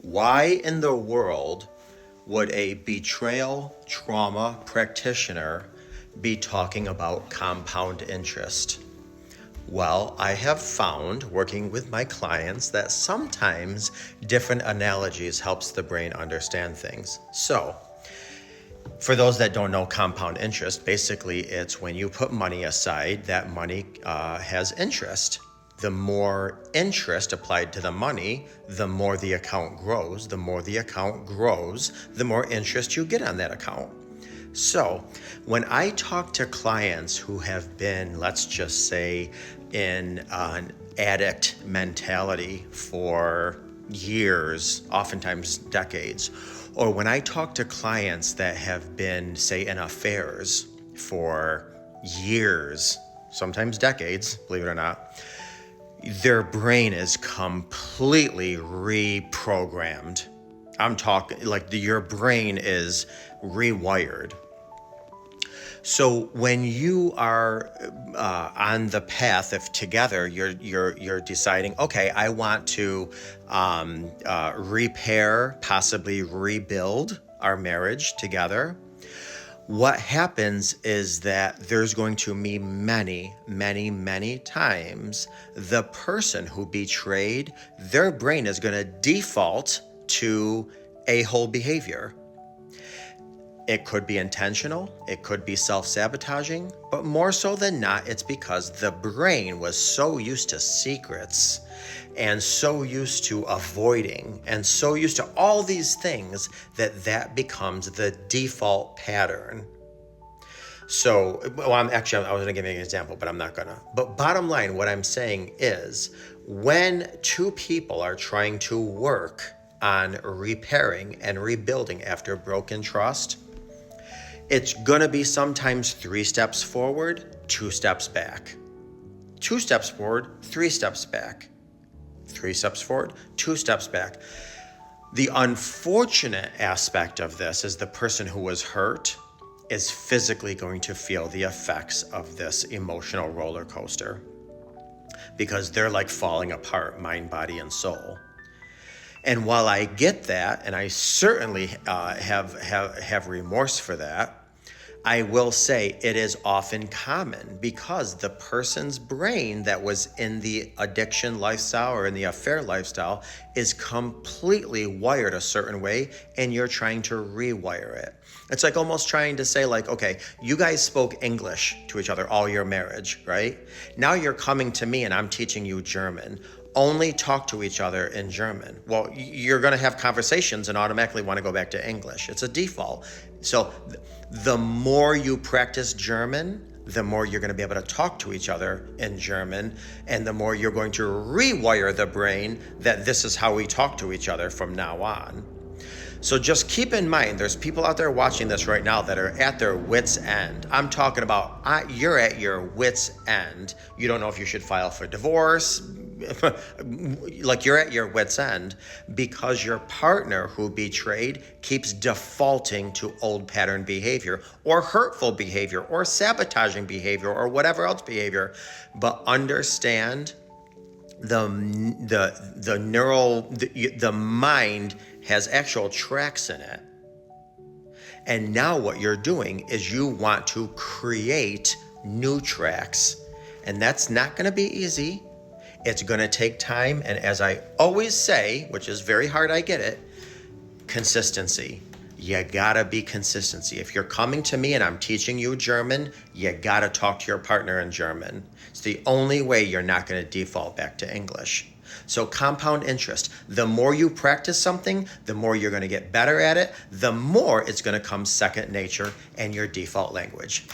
Why in the world would a betrayal trauma practitioner be talking about compound interest? Well, I have found working with my clients that sometimes different analogies helps the brain understand things. So, for those that don't know compound interest, basically it's when you put money aside, that money has interest. The more interest applied to the money, the more the account grows. The more the account grows, the more interest you get on that account. So when I talk to clients who have been, let's just say, in an addict mentality for years, oftentimes decades, or when I talk to clients that have been, say, in affairs for years, sometimes decades, believe it or not, their brain is completely reprogrammed. I'm talking like your brain is rewired. So when you are on the path of together, you're deciding, okay, I want to repair, possibly rebuild our marriage together. What happens is that there's going to be many, many, many times the person who betrayed, their brain is going to default to a-hole behavior. It could be intentional, it could be self-sabotaging, but more so than not, it's because the brain was so used to secrets and so used to avoiding and so used to all these things that becomes the default pattern. So, I was going to give you an example, but I'm not going to. But bottom line, what I'm saying is when two people are trying to work on repairing and rebuilding after broken trust, it's going to be sometimes 3 steps forward, 2 steps back. 2 steps forward, 3 steps back. 3 steps forward, 2 steps back. The unfortunate aspect of this is the person who was hurt is physically going to feel the effects of this emotional roller coaster because they're like falling apart, mind, body, and soul. And while I get that, and I certainly have remorse for that, I will say it is often common because the person's brain that was in the addiction lifestyle or in the affair lifestyle is completely wired a certain way, and you're trying to rewire it. It's like almost trying to say like, okay, you guys spoke English to each other all your marriage, right? Now you're coming to me and I'm teaching you German. Only talk to each other in German. Well, you're going to have conversations and automatically want to go back to English. It's a default. So the more you practice German, the more you're going to be able to talk to each other in German, and the more you're going to rewire the brain that this is how we talk to each other from now on. So just keep in mind, there's people out there watching this right now that are at their wits' end. I'm talking about you're at your wits' end. You don't know if you should file for divorce. Like you're at your wits' end because your partner who betrayed keeps defaulting to old pattern behavior or hurtful behavior or sabotaging behavior or whatever else behavior. But understand the mind has actual tracks in it. And now what you're doing is you want to create new tracks. And that's not going to be easy. It's going to take time. And as I always say, which is very hard, I get it, consistency. You gotta be consistency. If you're coming to me and I'm teaching you German, you gotta talk to your partner in German. It's the only way you're not gonna default back to English. So compound interest. The more you practice something, the more you're gonna get better at it, the more it's gonna come second nature and your default language.